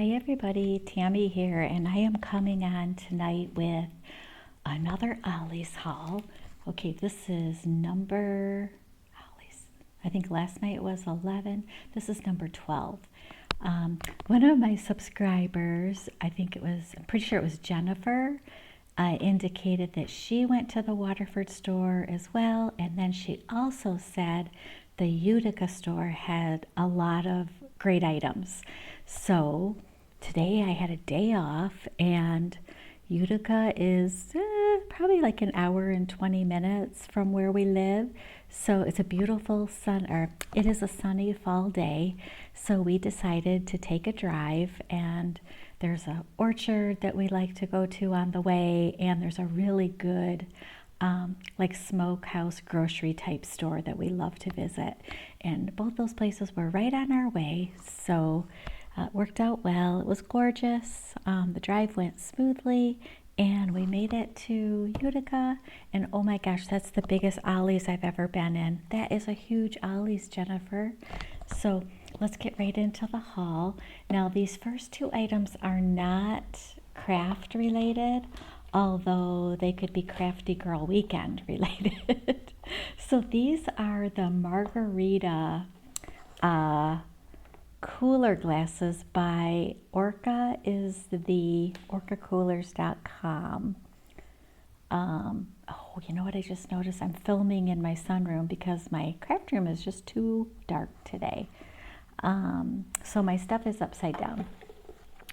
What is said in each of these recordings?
Hi everybody, Tammy here, and I am coming on tonight with another Ollie's haul. Okay, this is number, Ollie's, I think last night was 11. This is number 12. One of my subscribers, I'm pretty sure it was Jennifer, indicated that she went to the Waterford store as well, and then she also said the Utica store had a lot of great items. So today I had a day off, and Utica is probably like an hour and 20 minutes from where we live. So it's a beautiful it is a sunny fall day. So we decided to take a drive, and there's an orchard that we like to go to on the way, and there's a really good like smokehouse grocery type store that we love to visit. And both those places were right on our way. So it worked out well. It was gorgeous. The drive went smoothly, and we made it to Utica. And oh my gosh, that's the biggest Ollie's I've ever been in. That is a huge Ollie's, Jennifer. So let's get right into the haul. Now, these first two items are not craft related, although they could be Crafty Girl Weekend related. So these are the margarita cooler glasses by Orca, is the orcacoolers.com. Oh, you know what I just noticed? I'm filming in my sunroom because my craft room is just too dark today. So my stuff is upside down.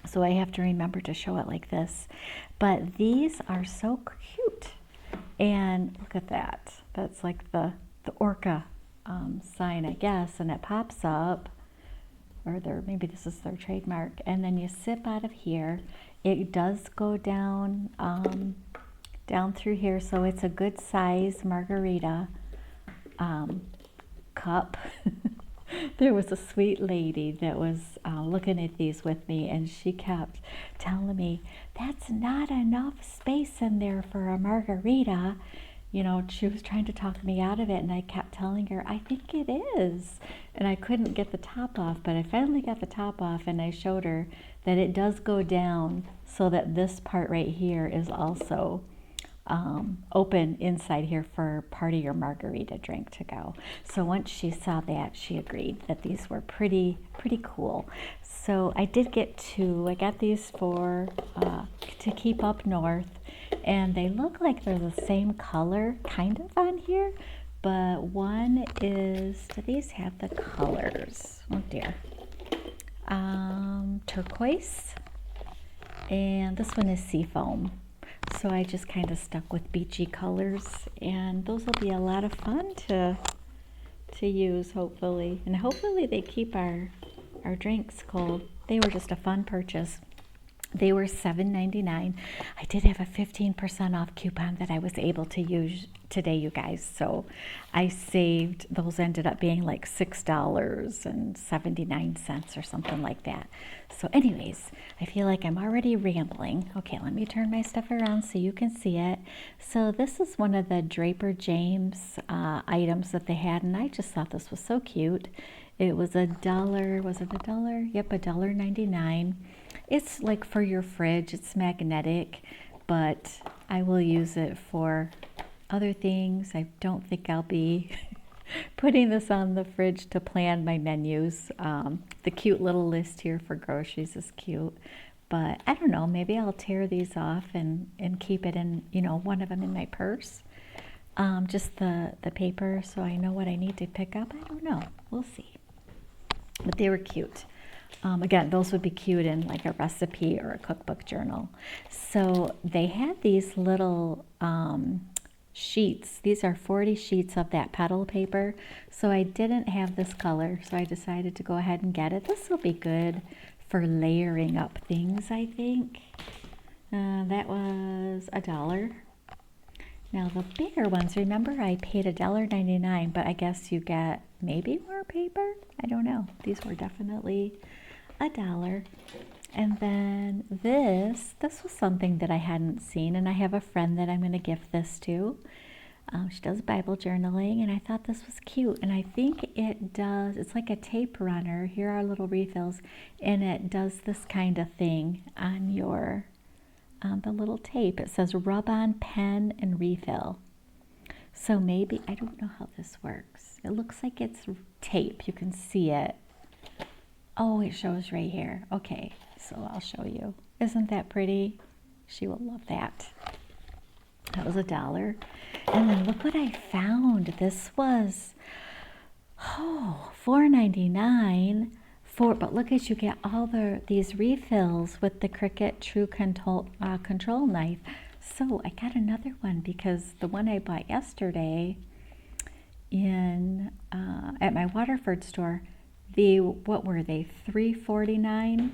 So I have to remember to show it like this. But these are so cute. And look at that. That's like the Orca sign, I guess. And it pops up. Or maybe this is their trademark. And then you sip out of here. It does go down down through here. So it's a good size margarita cup. There was a sweet lady that was looking at these with me, and she kept telling me, that's not enough space in there for a margarita. You know, she was trying to talk me out of it, and I kept telling her, I think it is. And I couldn't get the top off, but I finally got the top off, and I showed her that it does go down so that this part right here is also open inside here for part of your margarita drink to go. So once she saw that, she agreed that these were pretty cool. So I did get two. I got these for to keep up north, and they look like they're the same color kind of on here, but one is, do these have the colors? Oh dear. Turquoise, and this one is seafoam. So I just kind of stuck with beachy colors, and those will be a lot of fun to use, hopefully. And hopefully they keep our drinks cold. They were just a fun purchase. They were $7.99. I did have a 15% off coupon that I was able to use today, you guys. So I saved, those ended up being like $6.79 or something like that. So anyways, I feel like I'm already rambling. Okay, let me turn my stuff around so you can see it. So this is one of the Draper James items that they had, and I just thought this was so cute. It was $1, was it $1? Yep, $1.99. It's like for your fridge, it's magnetic, but I will use it for other things. I don't think I'll be putting this on the fridge to plan my menus. The cute little list here for groceries is cute, but I don't know, maybe I'll tear these off and keep it in, one of them in my purse. Just the paper, so I know what I need to pick up. I don't know, we'll see. But they were cute. Again, those would be cute in like a recipe or a cookbook journal. So they had these little sheets. These are 40 sheets of that petal paper. So I didn't have this color, so I decided to go ahead and get it. This will be good for layering up things, I think. That was $1. Now the bigger ones, remember I paid $1.99, but I guess you get maybe more paper? I don't know. These were definitely $1. And then this was something that I hadn't seen, and I have a friend that I'm going to gift this to. She does Bible journaling, and I thought this was cute. And I think it does, it's like a tape runner. Here are little refills, and it does this kind of thing on your, the little tape. It says rub on pen and refill. So maybe, I don't know how this works. It looks like it's tape. You can see it. Oh, it shows right here. Okay, so I'll show you. Isn't that pretty? She will love that. That was $1. And then look what I found. This was, $4.99 but look at, you get all these refills with the Cricut True Control knife. So I got another one because the one I bought yesterday at my Waterford store, what were they, $3.49?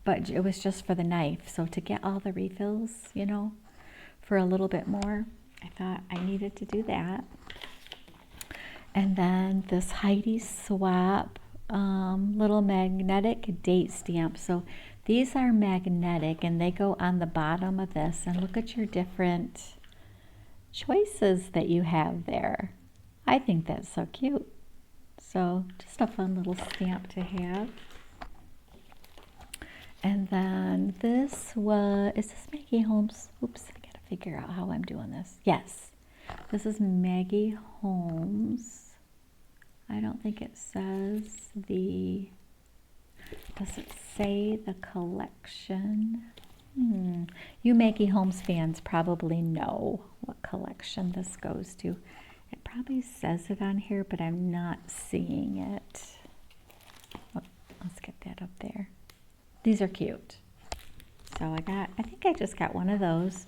But it was just for the knife. So to get all the refills, you know, for a little bit more, I thought I needed to do that. And then this Heidi Swap little magnetic date stamp. So these are magnetic and they go on the bottom of this. And look at your different choices that you have there. I think that's so cute. So just a fun little stamp to have. And then this was, is this Maggie Holmes? Oops, I gotta figure out how I'm doing this. Yes, this is Maggie Holmes. I don't think it says does it say the collection? You Maggie Holmes fans probably know what collection this goes to. It probably says it on here, but I'm not seeing it. Oh, let's get that up there. These are cute. So I think I just got one of those.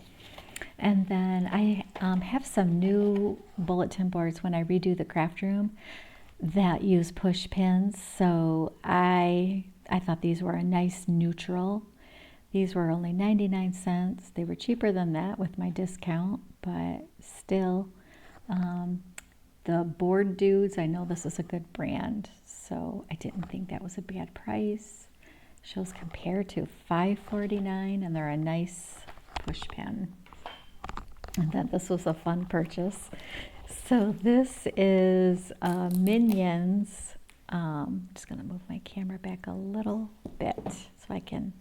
And then I have some new bulletin boards when I redo the craft room that use push pins. So I thought these were a nice neutral. These were only 99 cents. They were cheaper than that with my discount, but still, the board dudes, I know this is a good brand, so I didn't think that was a bad price. Shows compared to $5.49, and they're a nice push pin. And then this was a fun purchase. So this is Minions. I'm just going to move my camera back a little bit so I can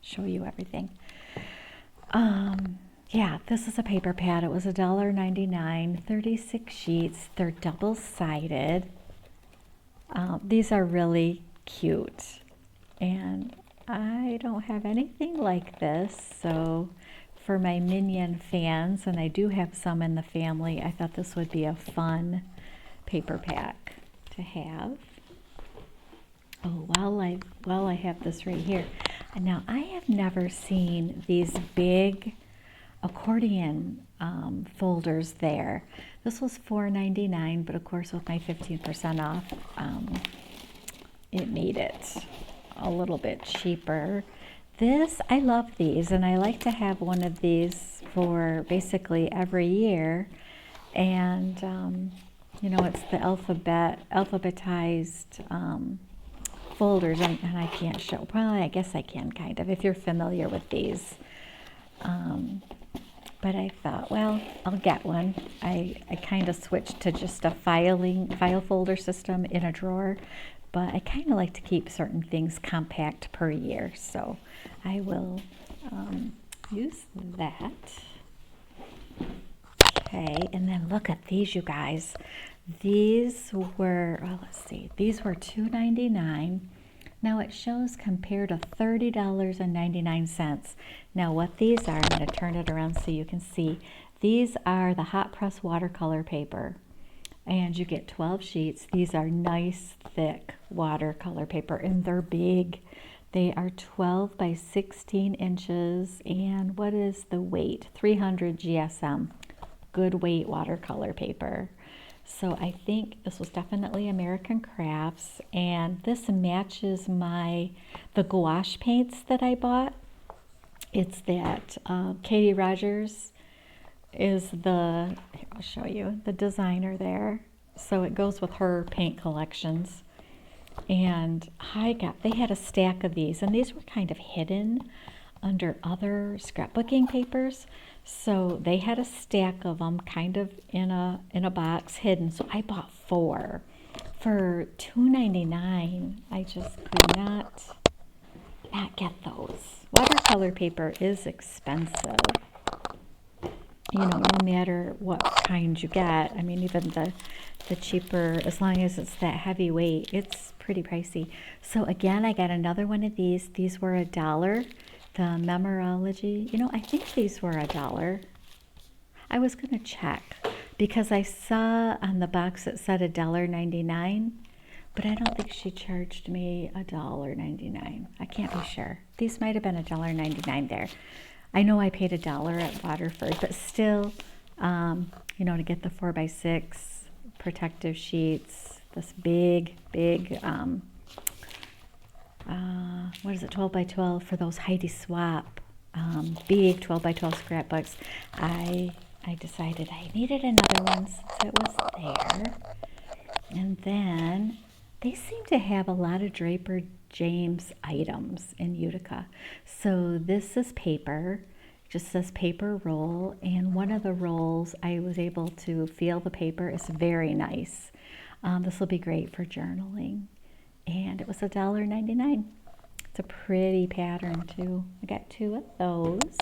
show you everything. Yeah, this is a paper pad. It was $1.99, 36 sheets. They're double-sided. These are really cute. And I don't have anything like this, so for my Minion fans, and I do have some in the family, I thought this would be a fun paper pack to have. Oh, while I have this right here. And now I have never seen these big accordion folders there. This was $4.99, but of course with my 15% off, it made it a little bit cheaper. I love these, and I like to have one of these for basically every year. And you know, it's the alphabetized folders, and I can't show. Well, I guess I can kind of if you're familiar with these. But I thought, well, I'll get one. I kind of switched to just a file folder system in a drawer, but I kind of like to keep certain things compact per year, so I will use that. Okay, and then look at these, you guys. These were, let's see, these were $2.99. Now it shows compared to $30.99. Now what these are, I'm going to turn it around so you can see. These are the hot press watercolor paper. And you get 12 sheets. These are nice, thick watercolor paper, and they're big. They are 12 by 16 inches. And what is the weight? 300 GSM. Good weight watercolor paper. So I think this was definitely American Crafts, and this matches the gouache paints that I bought. It's that Katie Rogers is here, I'll show you, the designer there. So it goes with her paint collections. And they had a stack of these, and these were kind of hidden under other scrapbooking papers. So they had a stack of them kind of in a box hidden. So I bought 4 for $2.99. I just could not get those. Watercolor paper is expensive. You know, no matter what kind you get. I mean, even the cheaper, as long as it's that heavy weight, it's pretty pricey. So again, I got another one of these. These were $1. The Memorology, you know, I think these were $1. I was gonna check because I saw on the box it said $1.99, but I don't think she charged me $1.99. I can't be sure. These might have been $1.99 there. I know I paid $1 at Waterford, but still, you know, to get the 4x6 protective sheets, this big, what is it, 12x12 for those Heidi Swap big 12x12 scrapbooks. I decided I needed another one since it was there. And then they seem to have a lot of Draper James items in Utica. So this is paper, just says paper roll, and one of the rolls I was able to feel the paper is very nice. This will be great for journaling. And it was $1.99. It's a pretty pattern too. I got 2 of those.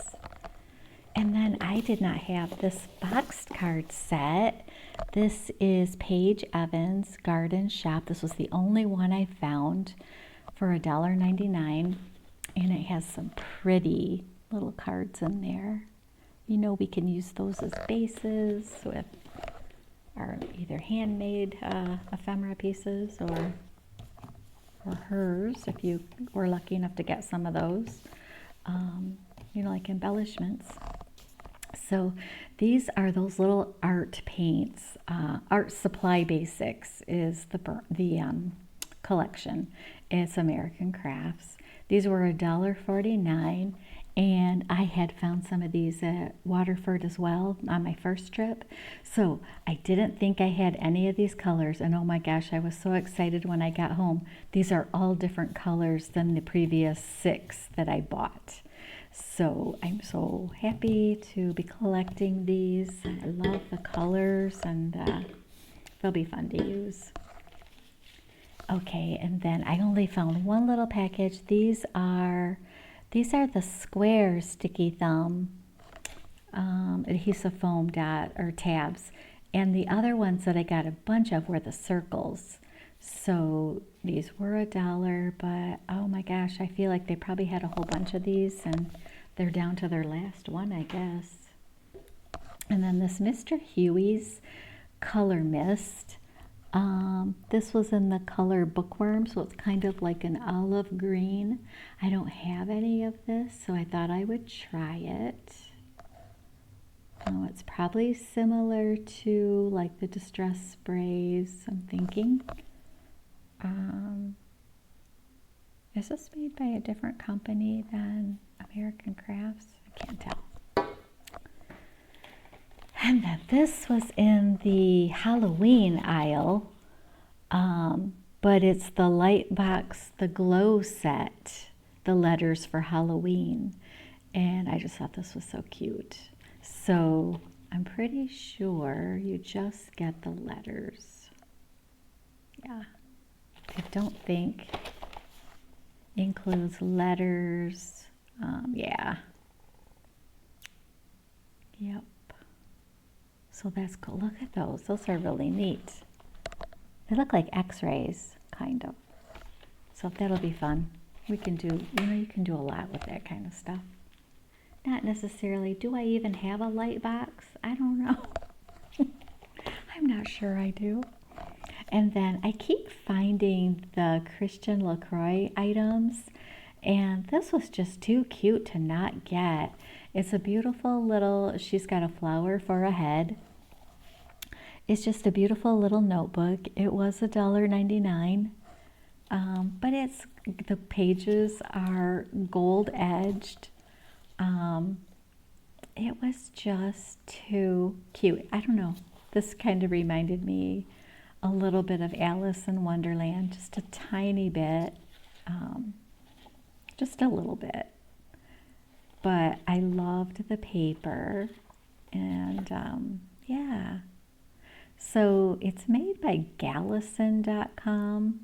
And then I did not have this boxed card set. This is Paige Evans Garden Shop. This was the only one I found for $1.99. And it has some pretty little cards in there. You know, we can use those as bases with our either handmade ephemera pieces or hers, if you were lucky enough to get some of those, you know, like embellishments. So these are those little art paints. Art Supply Basics is the collection. It's American Crafts. These were $1.49, and I had found some of these at Waterford as well on my first trip. So I didn't think I had any of these colors, and oh my gosh, I was so excited when I got home. These are all different colors than the previous 6 that I bought. So I'm so happy to be collecting these. I love the colors, and they'll be fun to use. Okay, and then I only found one little package. These are the square sticky thumb adhesive foam tabs, and the other ones that I got a bunch of were the circles. So these were $1, but oh my gosh, I feel like they probably had a whole bunch of these, and they're down to their last one, I guess. And then this Mr. Huey's Color Mist. This was in the color Bookworm, so it's kind of like an olive green. I don't have any of this, so I thought I would try it. Oh, it's probably similar to like the Distress Sprays, I'm thinking. Is this made by a different company than American Crafts? I can't tell. And then this was in the Halloween aisle, but it's the Lightbox, the Glow set, the letters for Halloween. And I just thought this was so cute. So I'm pretty sure you just get the letters. Yeah. I don't think includes letters. Yeah. Yep. So that's cool. Look at those. Those are really neat. They look like x-rays, kind of. So that'll be fun. We can do, you know, you can do a lot with that kind of stuff. Not necessarily, do I even have a light box? I don't know. I'm not sure I do. And then I keep finding the Christian LaCroix items, and this was just too cute to not get. It's a beautiful little, she's got a flower for a head. It's just a beautiful little notebook. It was $1.99, but it's, the pages are gold edged. It was just too cute. I don't know. This kind of reminded me a little bit of Alice in Wonderland, just a tiny bit, just a little bit. but I loved the paper, and yeah. So it's made by Gallison.com,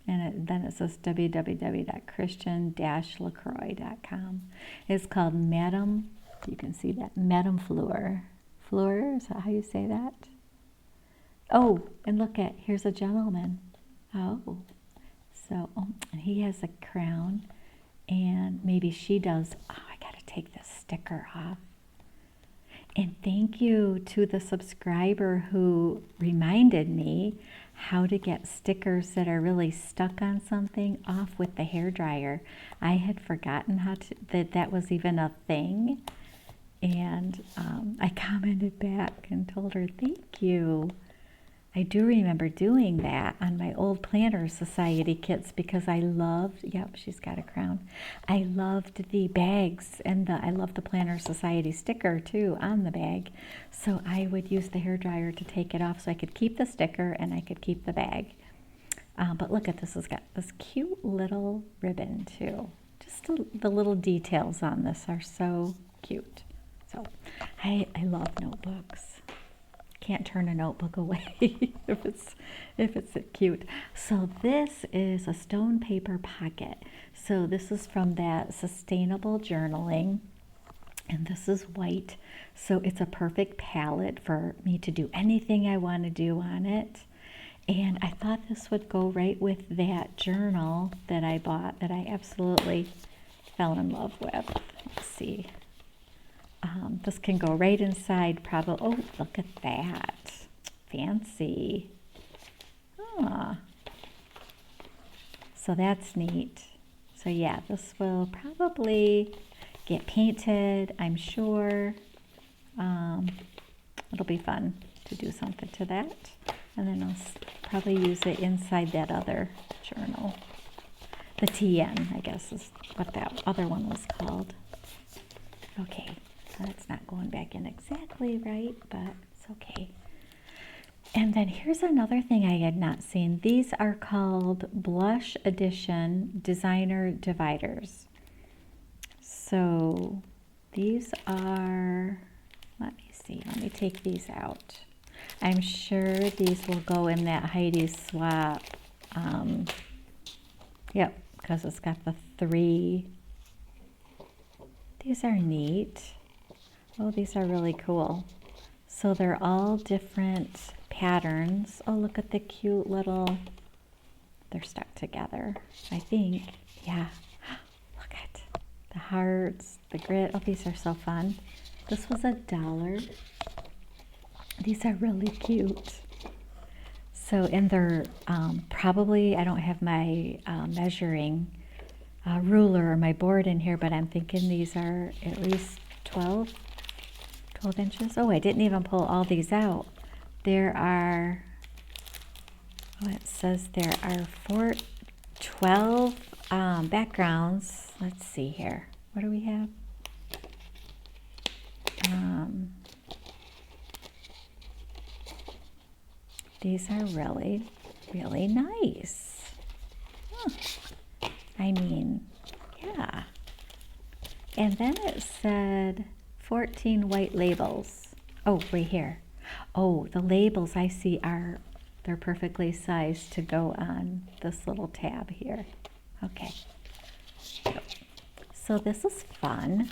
and then it says www.christian-lacroix.com. It's called Madame, you can see that, Madame Fleur. Fleur, is that how you say that? Oh, and look at, here's a gentleman. Oh, so, and he has a crown, and maybe she does. Oh, I gotta take this sticker off. And thank you to the subscriber who reminded me how to get stickers that are really stuck on something off with the hairdryer. I had forgotten that was even a thing. And I commented back and told her, thank you. I do remember doing that on my old Planner Society kits because I loved, yep, she's got a crown. I loved the bags, and I loved the Planner Society sticker too on the bag. So I would use the hairdryer to take it off so I could keep the sticker and I could keep the bag. But look at this, it's got this cute little ribbon too. Just the little details on this are so cute. So I love notebooks. Can't turn a notebook away if it's cute. So this is a stone paper pocket. So this is from that sustainable journaling, and this is white. So it's a perfect palette for me to do anything I want to do on it. And I thought this would go right with that journal that I bought that I absolutely fell in love with. Let's see. This can go right inside probably. Oh, look at that. Fancy. Ah. So that's neat. So yeah, this will probably get painted, I'm sure. It'll be fun to do something to that. And then I'll probably use it inside that other journal. The TN, I guess, is what that other one was called. Okay. That's not going back in exactly right, but it's okay. And then here's another thing I had not seen. These are called Blush Edition Designer Dividers. So these are, let me see, let me take these out. I'm sure these will go in that Heidi swap. Yep, because it's got the 3. These are neat. Oh, these are really cool. So they're all different patterns. Oh, look at the cute little, they're stuck together, I think. Yeah, look at the hearts, the grit. Oh, these are so fun. This was $1. These are really cute. So, and they're probably, I don't have my measuring ruler or my board in here, but I'm thinking these are at least 12 inches. Oh, I didn't even pull all these out. There are, oh, it says there are 12 backgrounds. Let's see here. What do we have? These are really, really nice. Huh. I mean, yeah. And then it said 14 white labels. Oh, right here. Oh, the labels I see they're perfectly sized to go on this little tab here. Okay. So this is fun.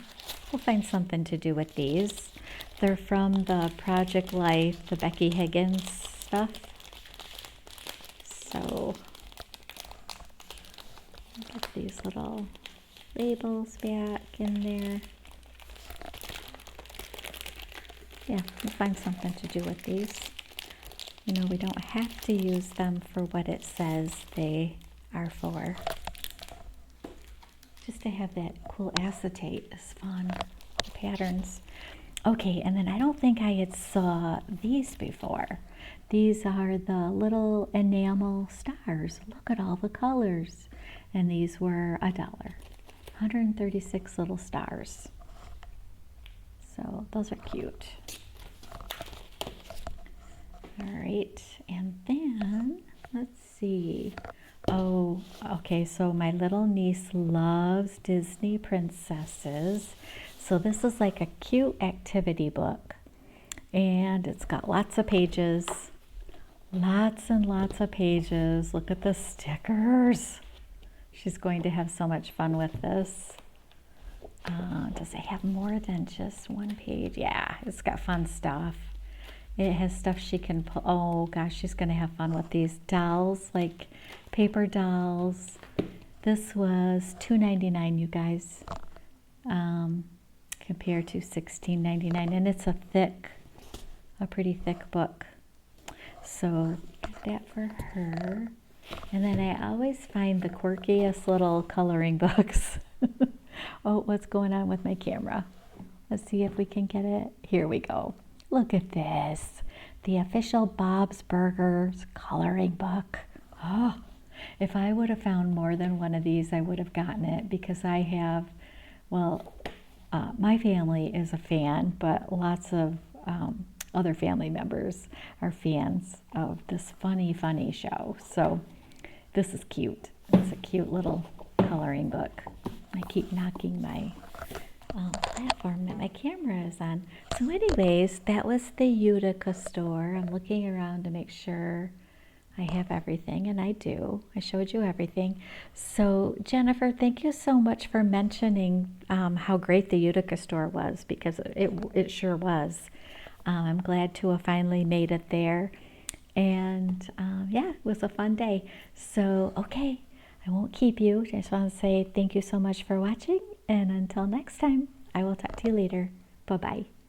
We'll find something to do with these. They're from the Project Life, the Becky Higgins stuff. So get these little labels back in there. Yeah, we'll find something to do with these. You know, we don't have to use them for what it says they are for. Just to have that cool acetate is fun. The patterns. Okay, and then I don't think I had saw these before. These are the little enamel stars. Look at all the colors. And these were $1. 136 little stars. So those are cute. All right, and then let's see. Oh, okay, so my little niece loves Disney princesses. So this is like a cute activity book. And it's got lots of pages. Lots and lots of pages. Look at the stickers. She's going to have so much fun with this. Does it have more than just one page? Yeah, it's got fun stuff. It has stuff she can pull. Oh gosh, she's gonna have fun with these dolls, like paper dolls. This was $2.99, you guys, compared to $16.99, and it's a pretty thick book. So that for her. And then I always find the quirkiest little coloring books. Oh, what's going on with my camera? Let's see if we can get it. Here we go. Look at this. The official Bob's Burgers coloring book. Oh, if I would have found more than one of these, I would have gotten it because I have, well, my family is a fan, but lots of other family members are fans of this funny show. So this is cute. It's a cute little coloring book. I keep knocking my platform that my camera is on. So anyways, that was the Utica store. I'm looking around to make sure I have everything, and I do. I showed you everything. So Jennifer, thank you so much for mentioning how great the Utica store was, because it sure was. I'm glad to have finally made it there. And yeah, it was a fun day. So, okay, I won't keep you. I just want to say thank you so much for watching. And until next time, I will talk to you later. Bye-bye.